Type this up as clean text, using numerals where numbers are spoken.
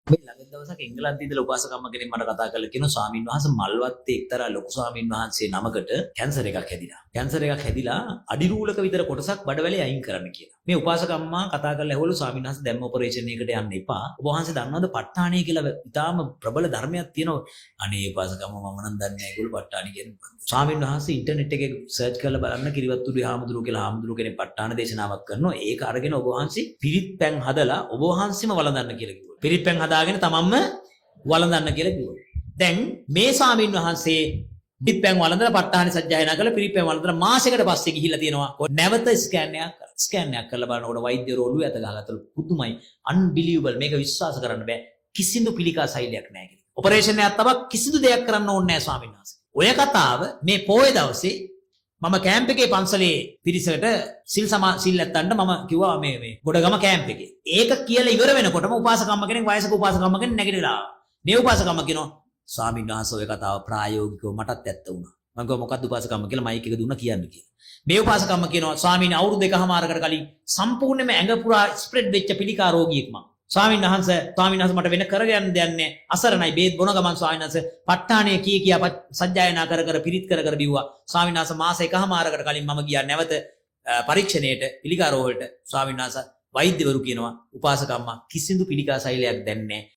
මේ ළඟ දවසක එංගලන්තයේ ඉඳලා උපාසකම්ම කෙනෙක් මට කතා කරලා කියනවා ස්වාමීන් වහන්සේ මල්වත්තේ එක්තරා ලොකු ස්වාමීන් වහන්සේ නමකට කැන්සර් එකක් හැදිලා. කැන්සර් එකක් හැදිලා අඩි රූලක විතර කොටසක් බඩවැලේ අයින් කරන්න කියලා. මේ උපාසකම්මා කතා කරලා ඇහුවලු ස්වාමීන් වහන්සේ දැන් ඔපරේෂන් එකකට යන්න එපා. ඔබ වහන්සේ දන්නවද ප ဋ ාණිය කියලා ඉතාලම ප්‍රබල ධර්මයක් තියෙනවා. අනේ උපාසකම්ම මම නම් දන්නේ නැහැ ඒගොල්ලෝ ප ဋ ාණිය කියන්නේ. ස්වාමීන් වහන්සේ ඉන්ටර්නෙට් එකේ සර්ච් කරලා බලන්න කිරිවත්තුඩු හාමුදුරුවෝ කියලා හාමුදුරුවෝ කෙනෙක් ප ဋ ාණ දේශනාවක් කරනවා. ඒක අරගෙන ඔබ වහන්සේ පිරිත් පැන් හදලා ඔබ වහන්සේම වළඳන්න කියලා කිව්වා. පිරිත් පැන් හදාගෙන තමන්ම වළඳන්න කියලා කිව්වා. දැන් මේ ස්වාමීන් වහන්සේ පිරිත් පැන් වළඳලා ප ဋ ාණ සජ්ජායනා කරලා පිරිත් පැන් වළඳලා මාසයකට පස්සේ ගිහිල්ලා තියෙනවා. නැවත ස්කෑන් එකක් කරලා බලනකොට වෛද්‍යවරු ඔළුවේ අත ගහලා පුදුමයි අන්බිලිවබල් මේක විශ්වාස කරන්න බෑ. කිසිදු පිළිකා සෛලයක් නැහැ කියලා. ඔපරේෂන් එකක් තව කිසිදු දෙයක් කරන්න ඕනේ නැහැ ස්වාමීන් වහන්සේ. ඔය කතාව මේ පොයේ දවසේ මම කැම්ප් එකේ පන්සලේ පිරිසකට සිල් නැත්තන්ට මම කිව්වා මේ ගොඩගම කැම්ප් එකේ. ඒක කියලා ඉවර වෙනකොටම උපාසකම්ම කෙනෙක් වයසක උපාසකම්ම කෙනෙක් නැගිටලා ආවා. මේ උපාසකම්ම කියනවා ස්වාමීන් වහන්සේ ඔය කතාව ප්‍රායෝගිකව මටත් ඇත්ත වුණා. මම කිව්වා මොකක්ද උපාසකම්ම කියලා මයික් එක දුන්නා කියන්න කියලා. මේ උපාසකම්ම කියනවා ස්වාමීන් අවුරුදු දෙකමාරකට කලින් සම්පූර්ණයෙන්ම ඇඟ පුරා ස්ප්‍රෙඩ් වෙච්ච පිළිකා රෝගියෙක් මම. ස්වාමීන් වහන්සේ මට වෙන කරගන්න දෙයක් නැහැ. අසරණයි බේත් බොන ගමන් ස්වාමීන් වහන්සේ ප ဋ ාණිය කියා සජ්ජායනා කර පිරිත් කර බිව්වා. ස්වාමීන් වහන්සේ මාස එකමාරකට කලින් මම ගියා නැවත පරීක්ෂණයට පිළිකා රෝග වලට. ස්වාමීන් වහන්සේ වෛද්‍යවරු කියනවා උපාසකම්මා කිසිදු පිළිකා සෛලයක් දැන්නේ නැහැ.